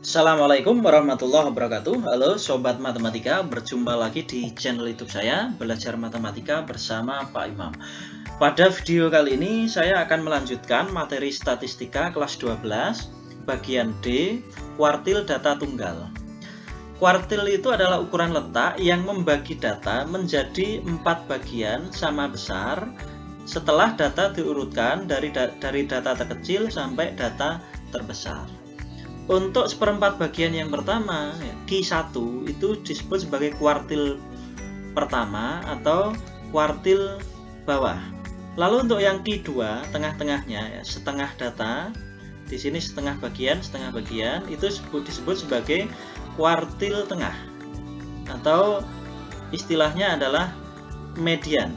Assalamualaikum warahmatullahi wabarakatuh. Halo Sobat Matematika, berjumpa lagi di channel YouTube saya, Belajar Matematika bersama Pak Imam. Pada video kali ini saya akan melanjutkan materi statistika kelas 12, bagian D, kuartil data tunggal. Kuartil itu adalah ukuran letak yang membagi data menjadi 4 bagian sama besar setelah data diurutkan dari data terkecil sampai data terbesar. Untuk seperempat bagian yang pertama, Q1 itu disebut sebagai kuartil pertama atau kuartil bawah. Lalu untuk yang Q2, tengah-tengahnya, setengah data, di sini setengah bagian, itu disebut sebagai kuartil tengah atau istilahnya adalah median.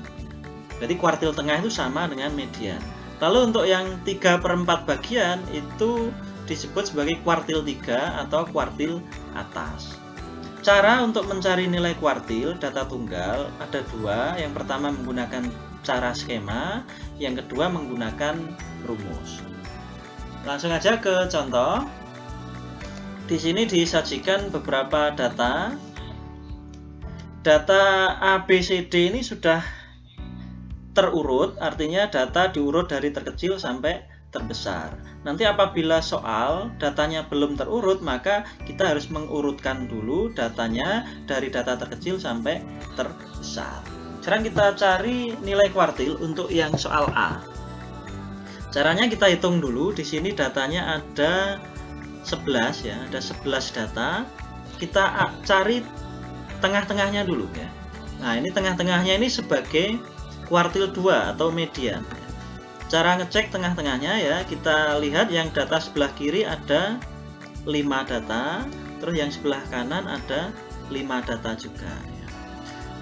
Jadi kuartil tengah itu sama dengan median. Lalu untuk yang 3/4 bagian itu disebut sebagai kuartil 3 atau kuartil atas. Cara untuk mencari nilai kuartil data tunggal ada dua. Yang pertama menggunakan cara skema, yang kedua menggunakan rumus. Langsung aja ke contoh. Di sini disajikan beberapa data. Data ABCD ini sudah terurut, artinya data diurut dari terkecil sampai terbesar. Nanti apabila soal datanya belum terurut, maka kita harus mengurutkan dulu datanya dari data terkecil sampai terbesar. Sekarang kita cari nilai kuartil untuk yang soal A. Caranya kita hitung dulu. Di sini datanya ada 11 ya, ada 11 data. Kita cari tengah-tengahnya dulu ya. Nah, ini tengah-tengahnya ini sebagai kuartil 2 atau median. Cara ngecek tengah-tengahnya ya, kita lihat yang data sebelah kiri ada 5 data, terus yang sebelah kanan ada 5 data juga ya.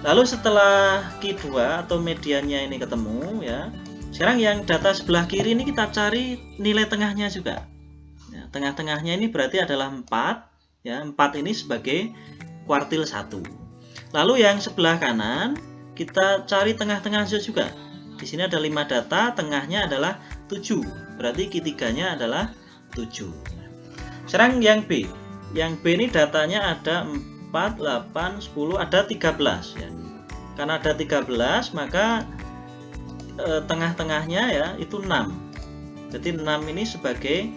Lalu setelah Q2 atau mediannya ini ketemu ya, sekarang yang data sebelah kiri ini kita cari nilai tengahnya juga ya, tengah-tengahnya ini berarti adalah 4 ya, 4 ini sebagai kuartil 1. Lalu yang sebelah kanan kita cari tengah-tengah juga. Di sini ada 5 data, tengahnya adalah 7. Berarti Q3-nya adalah 7. Sekarang yang B. Yang B ini datanya ada 4, 8, 10, ada 13 ya. Karena ada 13, maka tengah-tengahnya ya itu 6. Jadi 6 ini sebagai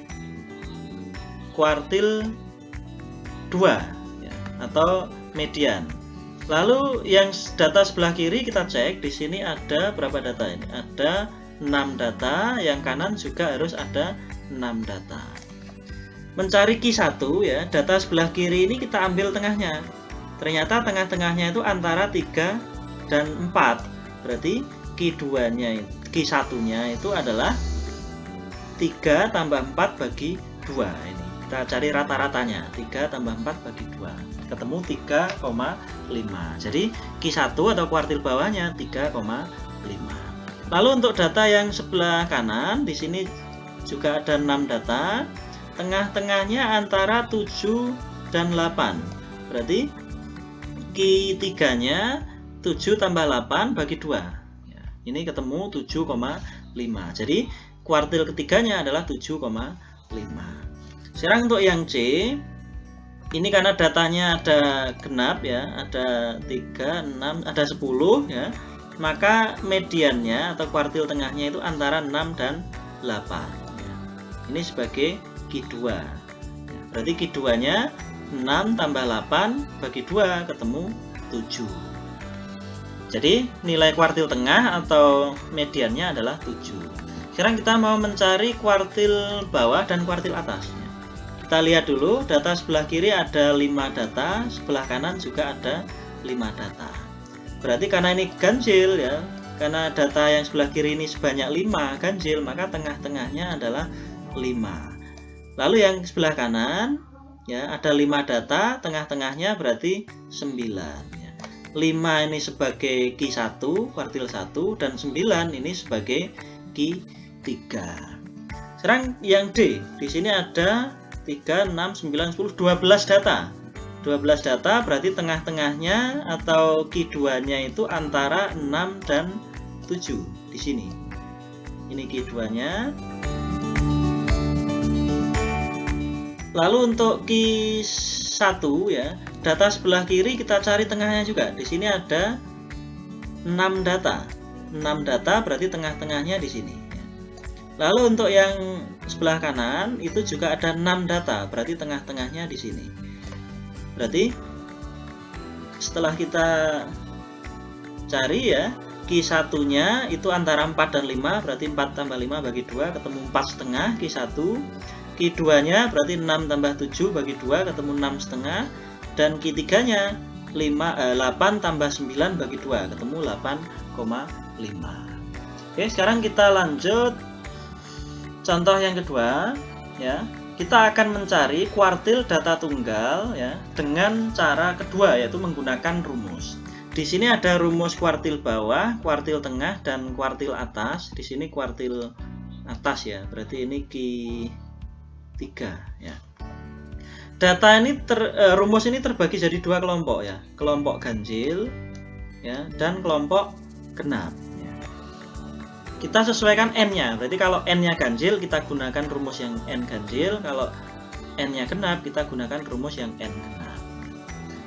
kuartil 2 ya, atau median. Lalu yang data sebelah kiri kita cek, di sini ada berapa data ini? Ada 6 data, yang kanan juga harus ada 6 data. Mencari Q1 ya, data sebelah kiri ini kita ambil tengahnya. Ternyata tengah-tengahnya itu antara 3 dan 4. Berarti Q2-nya, Q1-nya itu adalah 3 tambah 4 bagi 2 ini. Kita cari rata-ratanya, 3 tambah 4 bagi 2. Ketemu 3,5. Jadi Q1 atau kuartil bawahnya 3,5. Lalu untuk data yang sebelah kanan, di sini juga ada 6 data. Tengah-tengahnya antara 7 dan 8. Berarti Q3-nya 7 tambah 8 bagi 2. Ya, ini ketemu 7,5. Jadi kuartil ketiganya adalah 7,5. Sekarang untuk yang C, ini karena datanya ada genap ya, ada 3, 6, ada 10 ya, maka mediannya atau kuartil tengahnya itu antara 6 dan 8 ya. Ini sebagai Q2 ya, berarti Q2-nya 6 tambah 8 bagi 2 ketemu 7. Jadi nilai kuartil tengah atau mediannya adalah 7. Sekarang kita mau mencari kuartil bawah dan kuartil atas. Kita lihat dulu, data sebelah kiri ada 5 data, sebelah kanan juga ada 5 data. Berarti karena ini ganjil ya, karena data yang sebelah kiri ini sebanyak 5 ganjil, maka tengah-tengahnya adalah 5. Lalu yang sebelah kanan ya ada 5 data, tengah-tengahnya berarti 9 ya. 5 ini sebagai Q1, kuartil 1, dan 9 ini sebagai Q3. Sekarang yang D, di sini ada 3, 6, 9, 10, 12 data. 12 data berarti tengah-tengahnya atau Q2-nya itu antara 6 dan 7 di sini. Ini Q2-nya. Lalu untuk Q1 ya, data sebelah kiri kita cari tengahnya juga. Di sini ada 6 data. 6 data berarti tengah-tengahnya di sini. Lalu untuk yang sebelah kanan itu juga ada 6 data, berarti tengah-tengahnya di sini. Berarti setelah kita cari ya, Q1-nya itu antara 4 dan 5, berarti 4 tambah 5 bagi 2 ketemu 4 setengah Q1. Q2-nya berarti 6 tambah 7 bagi 2 ketemu 6 setengah. Dan Q3-nya 8 tambah 9 bagi 2 ketemu 8,5. Oke, sekarang kita lanjut contoh yang kedua ya. Kita akan mencari kuartil data tunggal ya dengan cara kedua, yaitu menggunakan rumus. Di sini ada rumus kuartil bawah, kuartil tengah, dan kuartil atas. Di sini kuartil atas ya, berarti ini Q3 ya. Data ini rumus ini terbagi jadi dua kelompok ya, kelompok ganjil ya dan kelompok genap. Ya. Kita sesuaikan n-nya, berarti kalau n-nya ganjil kita gunakan rumus yang n ganjil, kalau n-nya genap kita gunakan rumus yang n genap.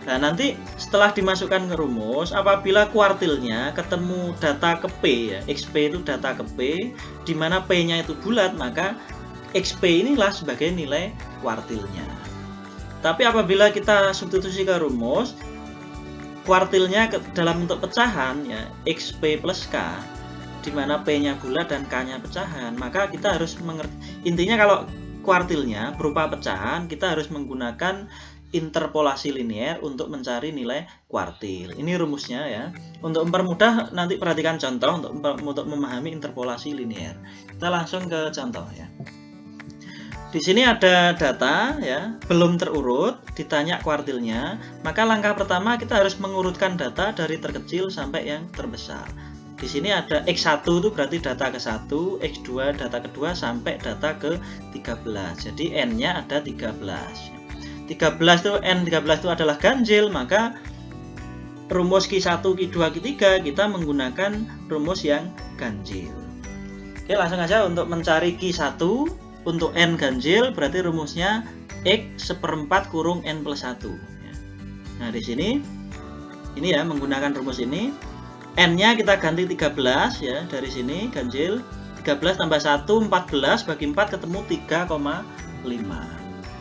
Nah, nanti setelah dimasukkan ke rumus, apabila kuartilnya ketemu data ke P ya, XP itu data ke P, di mana P-nya itu bulat, maka XP inilah sebagai nilai kuartilnya. Tapi apabila kita substitusi ke rumus, kuartilnya dalam bentuk pecahan ya, XP plus K, di mana P-nya bulat dan K-nya pecahan, maka kita harus mengerti. Intinya kalau kuartilnya berupa pecahan, kita harus menggunakan interpolasi linier untuk mencari nilai kuartil. Ini rumusnya ya. Untuk mempermudah nanti perhatikan contoh untuk memahami interpolasi linier. Kita langsung ke contoh ya. Di sini ada data ya, belum terurut, ditanya kuartilnya. Maka langkah pertama kita harus mengurutkan data dari terkecil sampai yang terbesar. Di sini ada X1 itu berarti data ke-1, X2 data kedua sampai data ke-13. Jadi N-nya ada 13. 13 itu N13 itu adalah ganjil, maka rumus Q1, Q2, Q3 kita menggunakan rumus yang ganjil. Oke, langsung aja untuk mencari Q1 untuk N ganjil berarti rumusnya X seperempat kurung N plus 1. Nah, di sini ini ya menggunakan rumus ini. N-nya kita ganti 13 ya, dari sini ganjil 13 tambah 1 14 bagi 4 ketemu 3,5.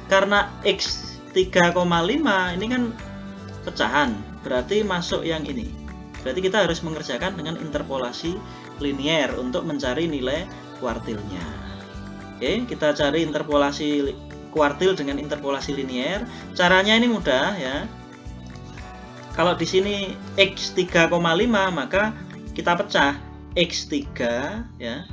Karena X 3,5 ini kan pecahan, berarti masuk yang ini. Berarti kita harus mengerjakan dengan interpolasi linier untuk mencari nilai kuartilnya. Oke, kita cari interpolasi kuartil dengan interpolasi linier. Caranya ini mudah ya. Kalau di sini X 3,5 maka kita pecah X3 ya.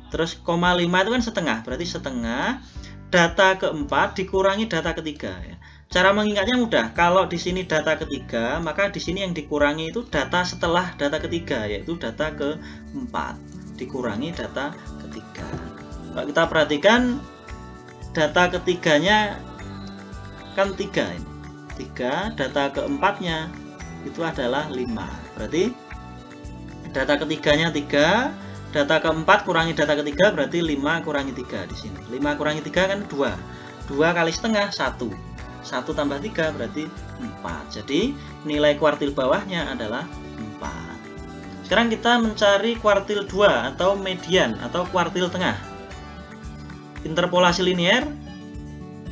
Terus 0,5 itu kan setengah, berarti setengah data keempat dikurangi data ketiga ya. Cara mengingatnya mudah. Kalau di sini data ketiga, maka di sini yang dikurangi itu data setelah data ketiga, yaitu data keempat dikurangi data ketiga. Kalau kita perhatikan data ketiganya kan 3 ini. 3, data keempatnya itu adalah 5. Berarti data ketiganya 3, data keempat kurangi data ketiga berarti 5 kurangi 3 di sini. 5 kurangi 3 kan 2. 2 kali setengah 1. 1 tambah 3 berarti 4. Jadi nilai kuartil bawahnya adalah 4. Sekarang kita mencari kuartil 2 atau median atau kuartil tengah. Interpolasi linier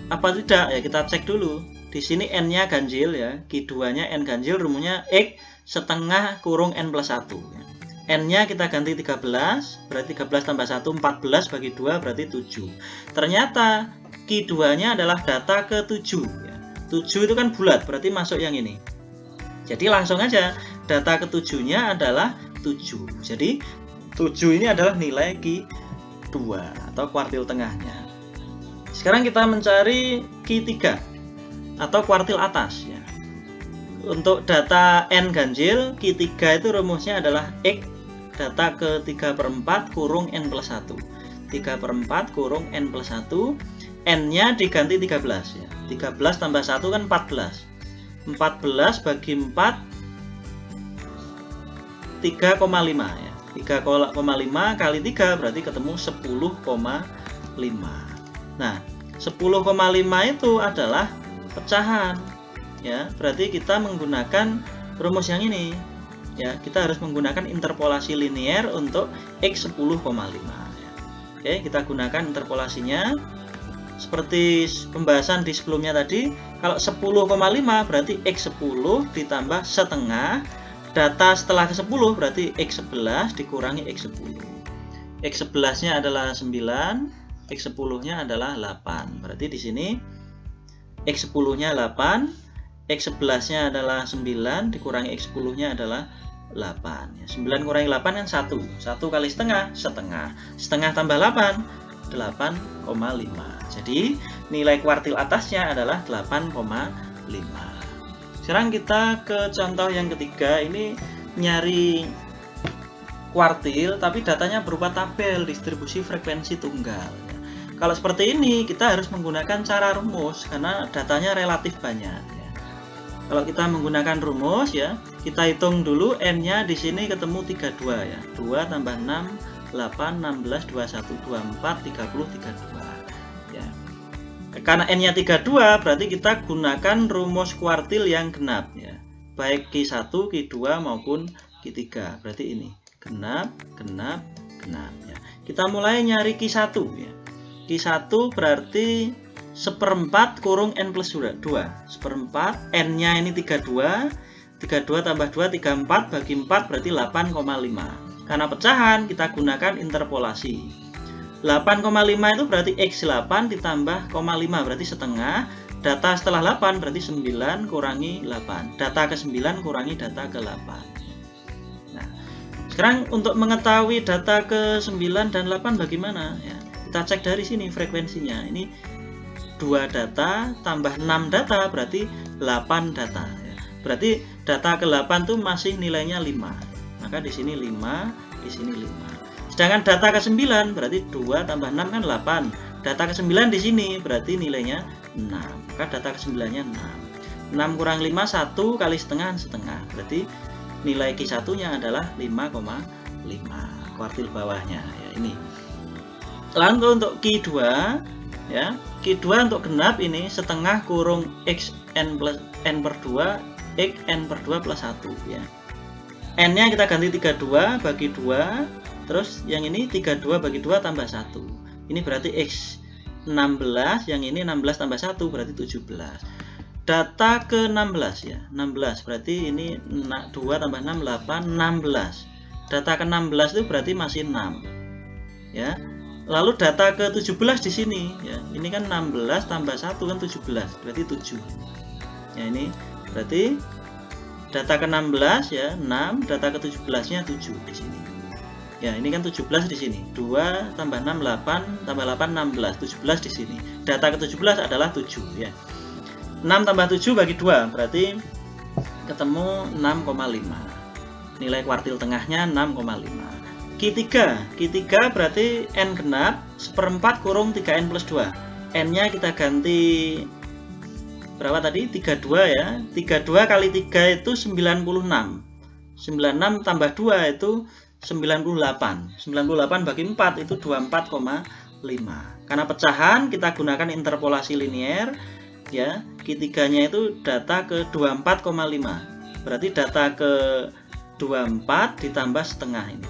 apa tidak ya, kita cek dulu. Di sini N-nya ganjil ya, Q2-nya N ganjil, rumusnya X setengah kurung N plus 1 ya. N-nya kita ganti 13, berarti 13 tambah 1 14 bagi 2 berarti 7. Ternyata Q2-nya adalah data ke-7 ya. 7 itu kan bulat, berarti masuk yang ini. Jadi langsung aja data ke-7-nya adalah 7. Jadi 7 ini adalah nilai Q2 atau kuartil tengahnya. Sekarang kita mencari Q3 atau kuartil atas ya. Untuk data N ganjil, Q3 itu rumusnya adalah X data ke-3/4 kurung N plus 1. 3/4 kurung N plus 1. N-nya diganti 13 ya. 13 tambah 1 kan 14. 14 bagi 4 3,5 ya. 3,5 kali 3 berarti ketemu 10,5. Nah, 10,5 itu adalah pecahan. Ya, berarti kita menggunakan rumus yang ini. Ya, kita harus menggunakan interpolasi linear untuk X 10,5. Ya. Oke, kita gunakan interpolasinya. Seperti pembahasan di sebelumnya tadi, kalau 10,5 berarti X10 ditambah setengah. Data setelah ke 10 berarti X11 dikurangi X10. X11-nya adalah 9, X10-nya adalah 8. Berarti di sini X10-nya 8, X11-nya adalah 9, dikurangi X10-nya adalah 8. 9 kurangi 8 kan 1. 1 kali setengah, setengah. Setengah tambah 8, 8,5. Jadi nilai kuartil atasnya adalah 8,5. Sekarang kita ke contoh yang ketiga. Ini nyari kuartil tapi datanya berupa tabel distribusi frekuensi tunggal. Kalau seperti ini kita harus menggunakan cara rumus karena datanya relatif banyak. Kalau kita menggunakan rumus ya, kita hitung dulu n-nya di sini ketemu 32 ya. 2 tambah 6, 8, 16, 21, 24, 30, 32 ya. Karena n-nya 32 berarti kita gunakan rumus kuartil yang genap ya. Baik Q1, Q2 maupun Q3. Berarti ini genap, genap, genap ya. Kita mulai nyari Q1 ya. Q1 berarti 1/4 kurung n plus 2. 1/4 n-nya ini 32. 32 tambah 2 34 bagi 4 berarti 8,5. Karena pecahan kita gunakan interpolasi. 8,5 itu berarti X8 ditambah 0,5 berarti setengah. Data setelah 8 berarti 9 kurangi 8. Data ke 9 kurangi data ke 8. Nah, sekarang untuk mengetahui data ke 9 dan 8 bagaimana ya? Kita cek dari sini frekuensinya. Ini 2 data tambah 6 data berarti 8 data ya. Berarti data ke 8 tuh masih nilainya 5. Maka di sini 5, di sini 5. Sedangkan data ke 9 berarti 2 tambah 6 kan 8. Data ke 9 di sini berarti nilainya 6. Maka data ke 9-nya 6. 6 kurang 5 1 kali setengah setengah. Berarti nilai Q1-nya adalah 5,5. Kuartil bawahnya ya ini. Lalu untuk Q2 ya. Q2 untuk genap ini setengah kurung Xn plus n per 2 Xn per 2 plus 1 ya. N-nya kita ganti 32 bagi 2. Terus yang ini 32 bagi 2 tambah 1. Ini berarti X16, yang ini 16 tambah 1 berarti 17. Data ke 16 ya. 16 berarti ini 2 tambah 6 8 16. Data ke 16 itu berarti masih 6. Ya. Lalu data ke 17 di sini ya. Ini kan 16 tambah 1 kan 17, berarti 7. Ya ini berarti data ke 16 ya 6, data ke 17-nya 7 di sini. Ya, ini kan 17 di sini. 2 tambah 6 8 tambah 8 16, 17 di sini. Data ke 17 adalah 7 ya. 6 tambah 7 bagi 2 berarti ketemu 6,5. Nilai kuartil tengahnya 6,5. Q3 berarti n genap 1/4 kurung 3n plus 2. N-nya kita ganti berapa tadi? 32 ya. 32 kali 3 itu 96. 96 tambah 2 itu 98. 98 bagi 4 itu 24,5. Karena pecahan kita gunakan interpolasi linear ya. Q3-nya itu data ke 24,5. Berarti data ke 24 ditambah setengah ini.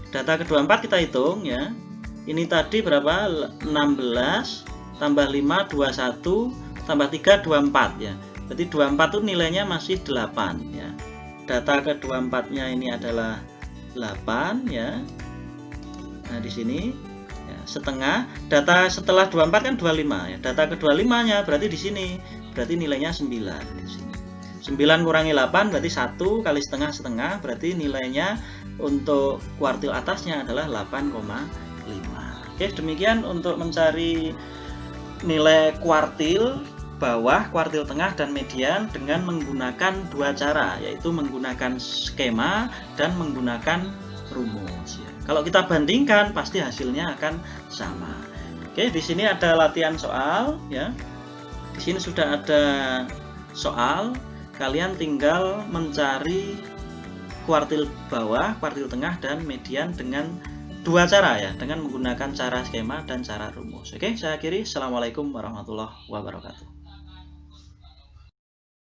Data ke 24 kita hitung ya. Ini tadi berapa? 16 tambah 5 21 tambah 3 24 ya. Berarti 24 itu nilainya masih 8 ya. Data ke 24-nya ini adalah 8 ya. Nah, di sini ya, setengah. Data setelah 24 kan 25 ya. Data ke 25-nya berarti di sini. Berarti nilainya 9 di sini. 9 kurangi 8 berarti 1 kali setengah berarti nilainya untuk kuartil atasnya adalah 8,5. Oke, demikian untuk mencari nilai kuartil bawah, kuartil tengah, dan median dengan menggunakan dua cara, yaitu menggunakan skema dan menggunakan rumus. Kalau kita bandingkan, pasti hasilnya akan sama. Oke, di sini ada latihan soal, ya. Di sini sudah ada soal. Kalian tinggal mencari kuartil bawah, kuartil tengah, dan median dengan dua cara ya, dengan menggunakan cara skema dan cara rumus. Oke, saya akhiri. Assalamualaikum warahmatullahi wabarakatuh.